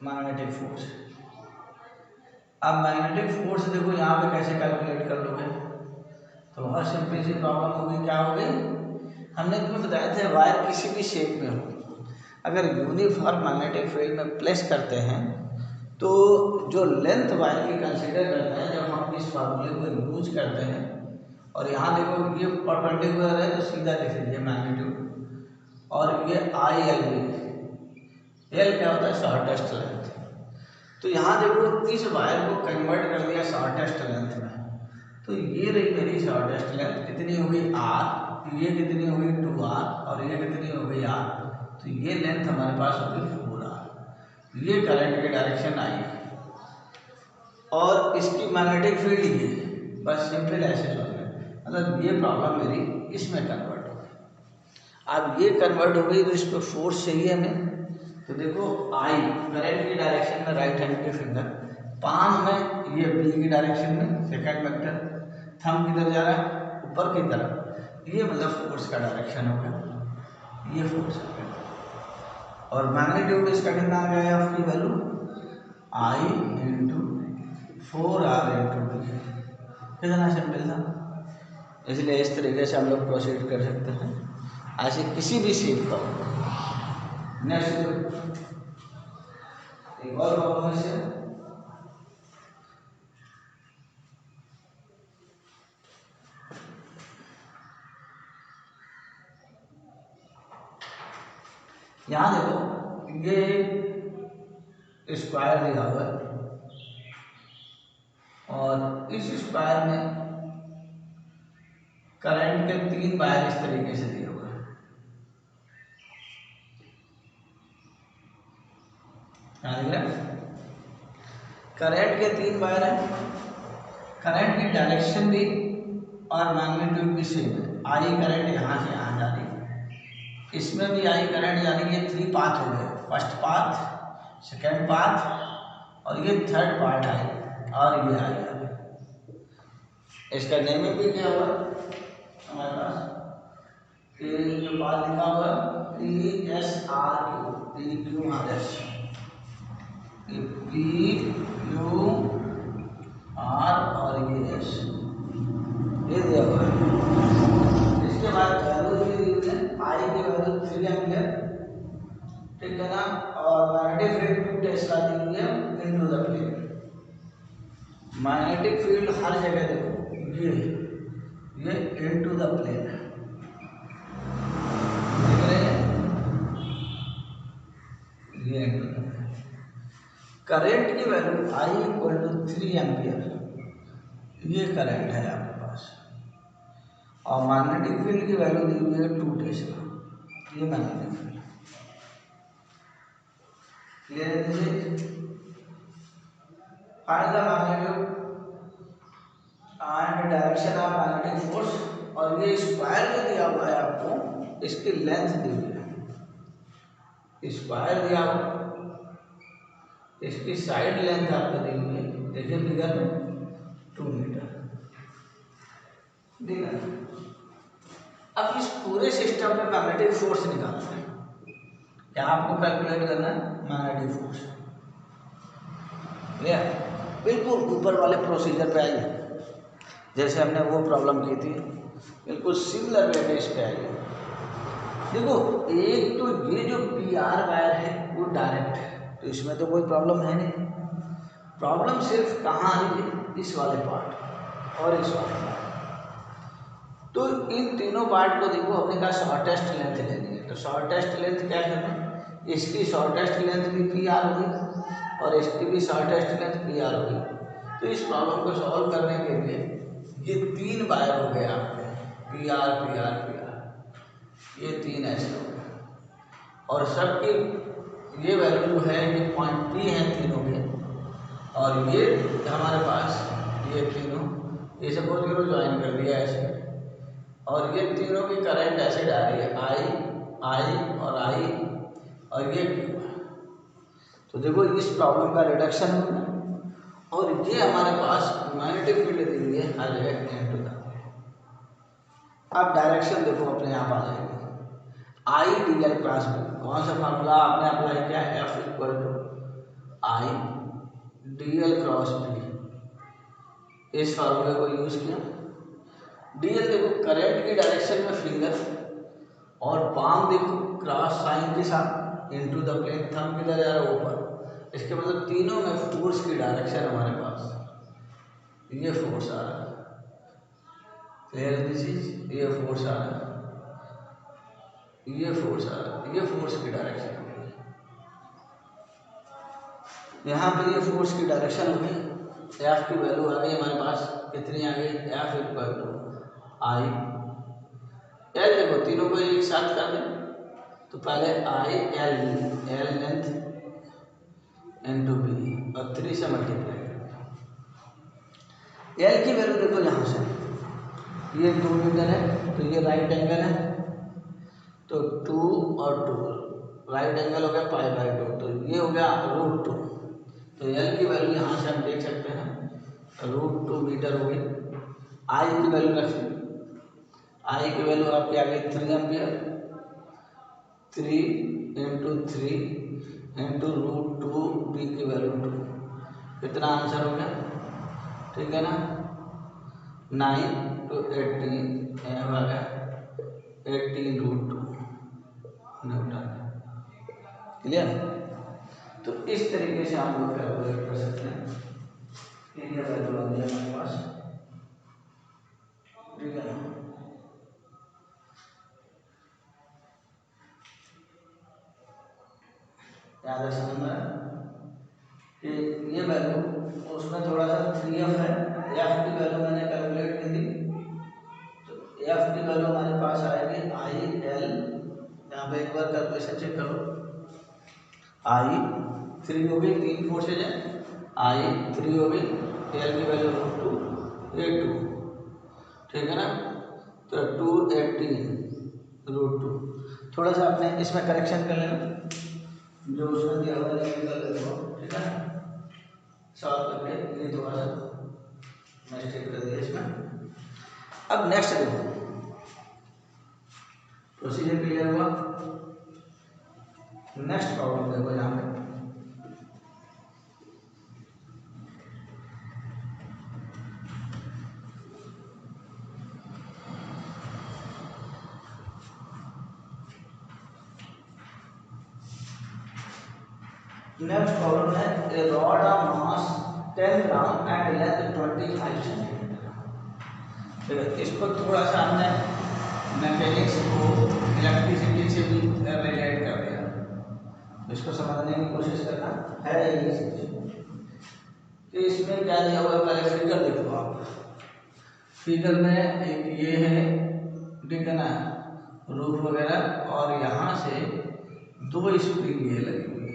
Speaker 1: मैग्नेटिक फोर्स। अब मैग्नेटिक फोर्स देखो यहाँ पे कैसे कैलकुलेट कर लोगे, तो बहुत सिंपल सी प्रॉब्लम होगी, क्या होगी, हमने तुम्हें बताया था वायर किसी भी शेप में हो, अगर यूनिफॉर्म मैग्नेटिक फील्ड में प्लेस करते हैं तो जो लेंथ वायर की कंसीडर करते हैं जब हम इस फार्मूले को यूज करते हैं, और यहाँ देखो ये परपेंडिकुलर है तो सीधा लिख लीजिए मैग्नीट्यूड, और ये आई एल भी, एल क्या होता है, शॉर्टेस्ट लेंथ। तो यहाँ देखो इस वायर को कन्वर्ट कर दिया शॉर्टेस्ट लेंथ में, तो ये रही मेरी शॉर्टेस्ट लेंथ, कितनी होगी आर, ये कितनी होगी 2r, और ये कितनी होगी r, तो ये लेंथ हमारे पास होगी 4r। ये करंट की डायरेक्शन आई और इसकी मैग्नेटिक फील्ड ये, बस सिंपल ऐसे सोचना, मतलब ये प्रॉब्लम मेरी इसमें कन्वर्ट हो गई। अब ये कन्वर्ट हो गई तो इस पर फोर्स चाहिए हमें, तो देखो आई करंट की डायरेक्शन में राइट हैंड के फिंगर, पाम में ये बी की डायरेक्शन में सेकंड वेक्टर, थंब किधर जा रहा है, ऊपर की तरफ, ये मतलब फोर्स का डायरेक्शन होगा, ये फोर्स है। और मैग्नीट्यूड इसका कितना आ गया आपकी वैल्यू, आई इंटू 4r इंटू बी, कितना सिंपल था। इसलिए इस तरीके से हम लोग प्रोसीड कर सकते हैं ऐसे किसी भी शेप का। नेक्स्ट एक और प्रॉब्लम है, यहाँ देखो ये स्क्वायर दिया हुआ है और इस स्क्वायर में करंट के 3 वायर इस तरीके से दिए हुए हैं। करंट के 3 वायर हैं, करंट की डायरेक्शन भी और मैग्नीट्यूड भी सेम है। आई करंट यहाँ से यहाँ जा रही है, इसमें भी आई करंट यानी कि 3 पाथ हो गए, फर्स्ट पाथ, सेकेंड पाथ और ये थर्ड पार्ट आई और ये आई। इसका नेमिंग भी क्या हुआ हमारे पास, ये जो पाथ लिखा हुआ PSRQ, PQRS, PQR और ये S, ये दिया हुआ है। इसके बाद वैल्यू भी दी हुई है, आई की वैल्यू 3 एम्पियर, ठीक है ना, और मैग्नेटिक फील्ड 2 टेस्ला दी हुई है into the plane. Magnetic field हर जगह देखो ये इनटू द प्लेन है, देख रहे हैं, ये इनटू द प्लेन। करंट की value I equal to 3 ampere, ये करंट है आपके पास, और मैग्नेटिक फील्ड की वैल्यू दी हुई है 2 टेस्ला, ये मैग्नेटिक फील्ड। क्लियर है दीजिए, find the magnitude and direction of magnetic force, और ये स्क्वायर जो दिया हुआ है आपको, इसकी लेंथ दी हुई है, स्क्वायर दिया हुआ, इसकी साइड लेंथ आपको दी हुई है, देखिए फिगर में 2 मीटर दिया। अब इस पूरे सिस्टम में मैग्नेटिक फोर्स निकालना है, क्या आपको कैलकुलेट करना है मैग्नेटिक फोर्स। क्लियर, बिल्कुल ऊपर वाले प्रोसीजर पे आइए, जैसे हमने वो प्रॉब्लम की थी बिल्कुल सिमिलर वे में इस पे आइए। देखो एक तो ये जो PR वायर है वो डायरेक्ट है, तो इसमें तो कोई प्रॉब्लम है नहीं। प्रॉब्लम सिर्फ कहाँ आ रही है, इस वाले पार्ट और इस वाले पार्ट। तो इन तीनों पार्ट को देखो, हमने कहा शॉर्टेस्ट लेंथ लेनी है, तो शॉर्टेस्ट लेंथ क्या करना, इसकी शॉर्टेस्ट लेंथ भी PR होगी और इसकी भी शॉर्टेस्ट लेंथ PR होगी। तो इस प्रॉब्लम को सॉल्व करने के लिए ये 3 वायर हो गए आपके, PR PR PR, ये 3 ऐसे हो गए, और सबकी ये वैल्यू है, ये पॉइंट P है तीनों के, और ये हमारे पास ये तीनों, ये सपोज करो ज्वाइन कर दिया ऐसे, और ये तीनों की करंट ऐसे जा रही है, I और ये Q। तो देखो इस प्रॉब्लम का रिडक्शन होगा, और ये हमारे पास मैग्नेटिक फील्ड दी हुई है हर जगह इनटू द। अब डायरेक्शन देखो अपने आप आ जाएगी, IDL क्रॉस B, कौन सा फार्मूला आपने अप्लाई किया, F equal to IDL cross B, इस फार्मूले को यूज किया। DL देखो करंट की डायरेक्शन में फिंगर, और पाम देखो क्रॉस साइन के साथ इनटू द प्लेन, थंब किधर जा रहा है ऊपर, इसके मतलब तीनों में फोर्स की डायरेक्शन हमारे पास, ये फोर्स आ रहा है, क्लियर दिस इज, ये फोर्स आ रहा है, ये फोर्स आ रहा है, ये फोर्स की डायरेक्शन हो गई, यहाँ पे ये फोर्स की डायरेक्शन हो गई। F की वैल्यू आ गई हमारे पास, कितनी आ गई, F इक्वल टू IL, देखो तीनों को एक साथ कर दें, तो पहले L लेंथ इनटू B और 3 से मल्टीप्लाई करें। L की वैल्यू देखो यहाँ से, ये 2 मीटर है, तो ये राइट एंगल है, तो 2 और 2 राइट एंगल हो गया π/2, तो ये हो गया √2। तो L की वैल्यू यहाँ से हम देख सकते हैं √2 मीटर हो गई। I की वैल्यू रखिए, I की वैल्यू आपकी आ गई 3 एम्पियर, 3 × 3 × √2, B की वैल्यू 2, कितना आंसर हो गया, ठीक है ना, 9 तो 18 आ गया 18√2 न्यूटन। क्लियर? तो इस तरीके से हम लोग कैलकुलेट कर सकते हैं। ये वैल्यू आ गया हमारे पास, ठीक है ना। याद समझ में कि ये वैल्यू उसमें थोड़ा सा 3f है, f की वैल्यू मैंने कैलकुलेट की थी, तो f की वैल्यू हमारे पास आएगी IL, यहाँ पे एक बार कैलकुलेशन चेक करो, I 3 होगी, 3 फोर्सेज है, I 3 होगी, L की वैल्यू √2 A2, ठीक है ना। तो 218√2, थोड़ा सा आपने इसमें करेक्शन कर लेना, जो उसमें दिया हुआ है देखो, ठीक है, सॉल्व करके ये थोड़ा सा मिस्टेक कर दिया इसमें। अब नेक्स्ट देखो, प्रोसीजर क्लियर हुआ। नेक्स्ट प्रॉब्लम देखो यहाँ पे, नेक्स्ट प्रॉब्लम है a rod of mass 10 gram and length 25 centimetre. ठीक है, इसको थोड़ा सा हमने मैकेनिक्स को इलेक्ट्रिसिटी से भी रिलेट कर दिया, इसको समझने की कोशिश करना है ये चीज। तो इसमें क्या दिया हुआ है, पहले फिगर देखो आप, फिगर में एक ये है, ठीक है ना, रूफ वगैरह, और यहाँ से 2 स्प्रिंग ये लगी हुई है,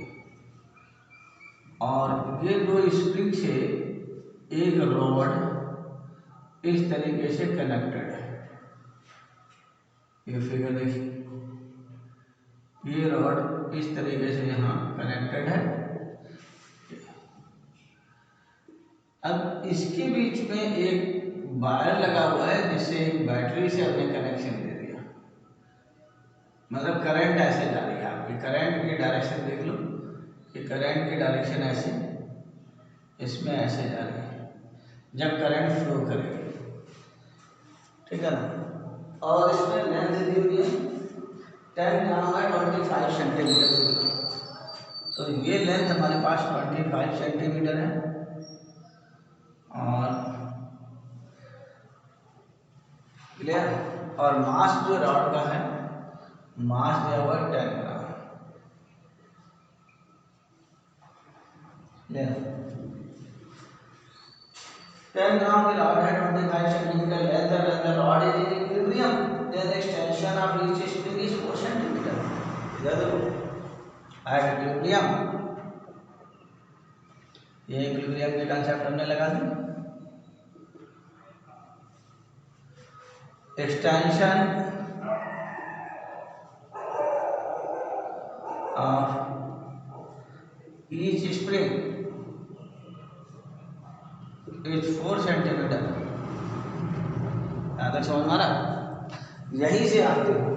Speaker 1: और ये 2 स्प्रिंग से एक रॉड इस तरीके से कनेक्टेड है। ये फिगर देखिए, ये रॉड इस तरीके से यहाँ कनेक्टेड है। अब इसके बीच में एक वायर लगा हुआ है, जिससे एक बैटरी से हमने कनेक्शन दे दिया, मतलब करंट ऐसे जा रही है। आपकी करंट की डायरेक्शन देख लो, कि करंट की डायरेक्शन ऐसे, इसमें ऐसे जा रही है जब करंट फ्लो करेगी, ठीक है ना। और इसमें लेंथ दी हुई है 10 ग्राम है 25 सेंटीमीटर, तो ये लेंथ हमारे पास 25 सेंटीमीटर है, और क्लियर। और मास जो रॉड का है, मास दिया हुआ है 10 ग्राम, क्लियर। 10 ग्राम की रॉड है, 25 सेंटीमीटर लेंथ है, when the rod is in equilibrium then extension of each spring is 4 centimetre. इधर देखो, at equilibrium, ये इक्विलिब्रियम के कंसेप्ट हमने लगा दी। Extension of each spring is 4 centimetre. यहाँ तक समझ में आ रहा? यहीं से आप देखो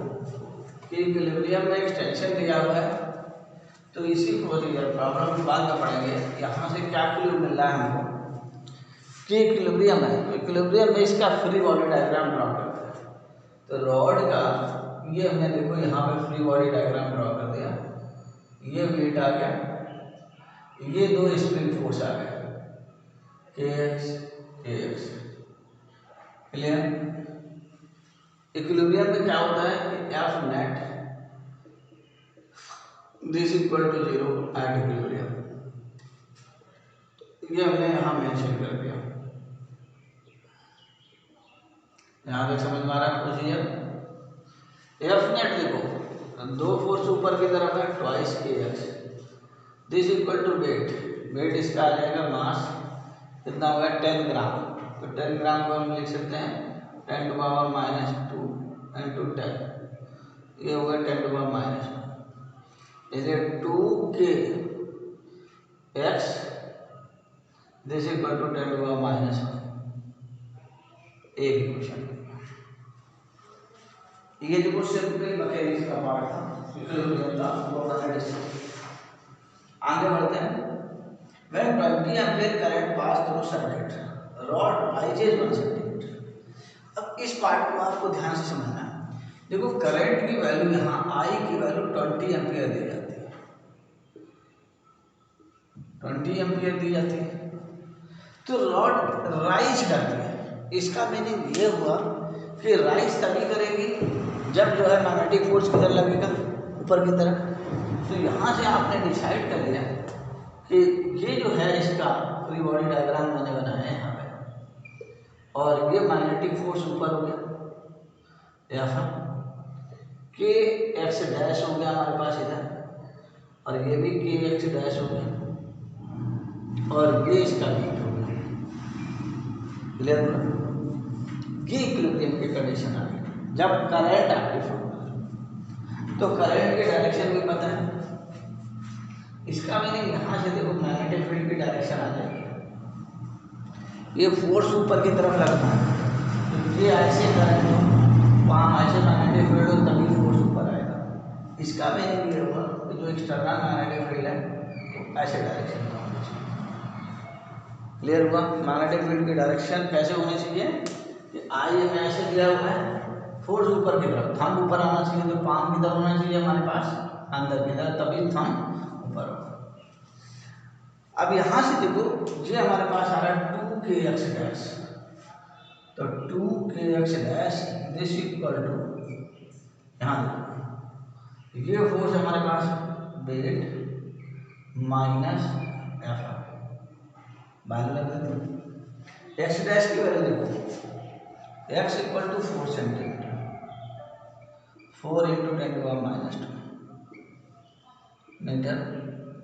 Speaker 1: कि इक्विलिब्रियम में एक्सटेंशन दिया हुआ है, तो इसी प्रोसीजर प्रॉब्लम के बाद में पढ़ेंगे। यहाँ से क्या क्लू मिल रहा है हमको कि इक्विलिब्रियम है, तो इक्विलिब्रियम में इसका फ्री बॉडी डायग्राम ड्रॉ करते हैं। तो रॉड का ये हमने देखो यहाँ पे फ्री बॉडी डायग्राम ड्रॉ कर दिया, ये वेट आ गया, ये 2 स्प्रिंग फोर्स आ गए KX KX, क्लियर। इक्विलिब्रियम में क्या होता है कि F net this equal to 0 at equilibrium, ये हमने यहाँ मेंशन कर दिया। यहाँ तक समझ में आ रहा है प्रोसीजर। F net देखो, 2 फोर्स ऊपर की तरफ है, twice KX, this equal to weight, weight इसका आ जाएगा मास, कितना होगा 10 ग्राम, तो 10 ग्राम को हम लिख सकते हैं 10 टू पावर -2 इंटू 10, ये होगा 10 टू पावर -2, इसे 2 KX this equal to 10 to power -1, एक इक्वेशन। ये जो सिंपल मैकेनिक्स का पार्ट था, इक्विलिब्रियम था, वो हमने डिस्कस। आगे बढ़ते हैं। When 20 ampere current pass through circuit, rod rises 1 centimeter. अब इस पार्ट को आपको ध्यान से समझना है। देखो करंट की वैल्यू यहाँ आई की वैल्यू 20 एम्पियर दी जाती है, 20 एम्पियर दी जाती है। तो रॉड राइज करती है, इसका मीनिंग ये हुआ कि राइज तभी करेगी जब जो है मैग्नेटिक फोर्स किधर लगेगा, ऊपर की तरफ। तो यहाँ से आपने डिसाइड कर लिया कि ये जो है इसका फ्री बॉडी डायग्राम मैंने बनाया है यहाँ पे, और ये मैग्नेटिक फोर्स ऊपर हो गया, या फिर के एक्स डैश हो गया हमारे पास इधर, और ये भी के एक्स डैश हो गया, और ये इसका बीट हो गया। क्लियर हो रहा? ये इक्विलिब्रियम की कंडीशन आ गई जब करंट एक्टिव होगा। तो करंट की डायरेक्शन भी पता है, इसका मीनिंग यहाँ से देखो मैग्नेटिक फील्ड की डायरेक्शन आ जाएगी। ये फोर्स ऊपर की तरफ लगता है, तो ये ऐसे करंट हो, वहाँ ऐसे मैग्नेटिक फील्ड हो, तभी फोर्स ऊपर आएगा। इसका मीनिंग ये हुआ कि जो एक्सटर्नल मैग्नेटिक फील्ड है तो ऐसे डायरेक्शन में होना चाहिए। क्लियर हुआ? मैग्नेटिक फील्ड की डायरेक्शन कैसे होनी चाहिए कि आई में ऐसे दिया हुआ है, फोर्स ऊपर की तरफ, थंब ऊपर आना चाहिए, तो पाम किधर होना चाहिए हमारे पास, अंदर की तरफ, तभी थंब ऊपर होगा। अब यहाँ से देखो ये हमारे पास आ रहा है 2kx डैश, तो 2kx dash this equal to, यहाँ देखो ये फोर्स हमारे पास वेट माइनस एफ वैल्यू लग देते हैं। एक्स डैश की वैल्यू देखो, x equal to 4 centimetre, 4 into 10⁻² metre,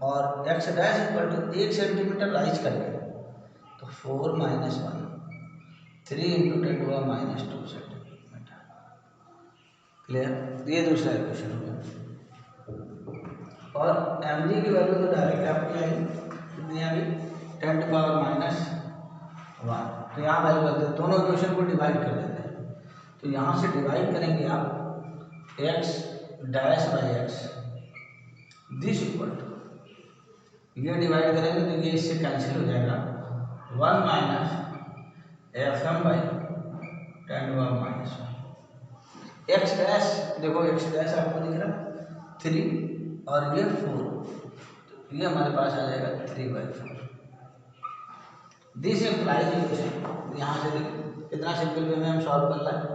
Speaker 1: और x dash equal to 1 centimetre raise करेंगे तो 4 - 1 3 इंटू 10⁻² सेंटीमीटर। क्लियर? ये दूसरा इक्वेशन हो गया। और एम जी की वैल्यू तो डायरेक्ट आपकी आएगी, कितनी आ गई, 10⁻⁻1। तो यहाँ वैल्यू करते हैं, दोनों इक्वेशन को डिवाइड कर देते हैं। तो यहाँ से डिवाइड करेंगे आप X dash by X this equal to, ये डिवाइड करेंगे तो ये इससे कैंसिल हो जाएगा, 1 minus F M by 10⁻⁻1। X dash देखो, एक्स डैश आपको दिख रहा 3 और ये 4, तो ये हमारे पास आ जाएगा 3/4। दिस इम्प्लाइज इक्वेशन, यहाँ से देखो कितना सिंपल वे में हम सॉल्व कर रहे हैं,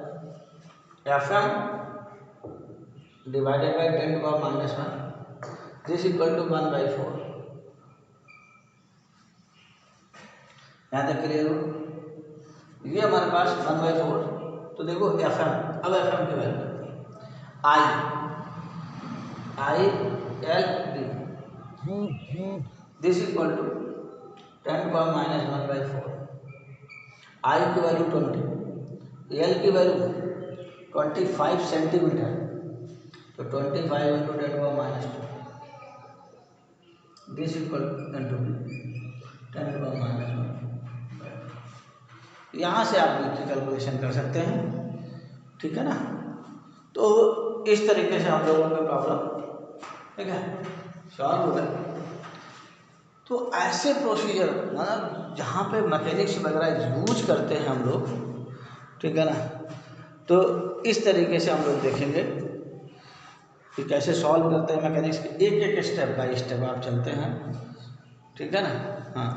Speaker 1: F M divided by 10⁻⁻1 this equal to 1/4। यहाँ तक क्लियर हो? ये हमारे पास 1/4। तो देखो एफ एम, अब एफ एम की value I L D this equal to 10⁻⁻1/4। I की वैल्यू 20, एल की वैल्यू 25 सेंटीमीटर, तो 25 इंटू 10⁻², दिस इक्वल इंटू 10⁻⁻1। यहाँ से आप इसकी कैलकुलेशन कर सकते हैं, ठीक है ना। तो इस तरीके से हम लोगों का प्रॉब्लम, ठीक है, सॉल्व हो गया। तो ऐसे प्रोसीजर मतलब जहाँ पे मैकेनिक्स वगैरह यूज करते हैं हम लोग, ठीक है ना, तो इस तरीके से हम लोग देखेंगे कि कैसे सॉल्व करते हैं मैकेनिक्स के एक एक स्टेप बाय स्टेप आप चलते हैं, ठीक है ना। हाँ।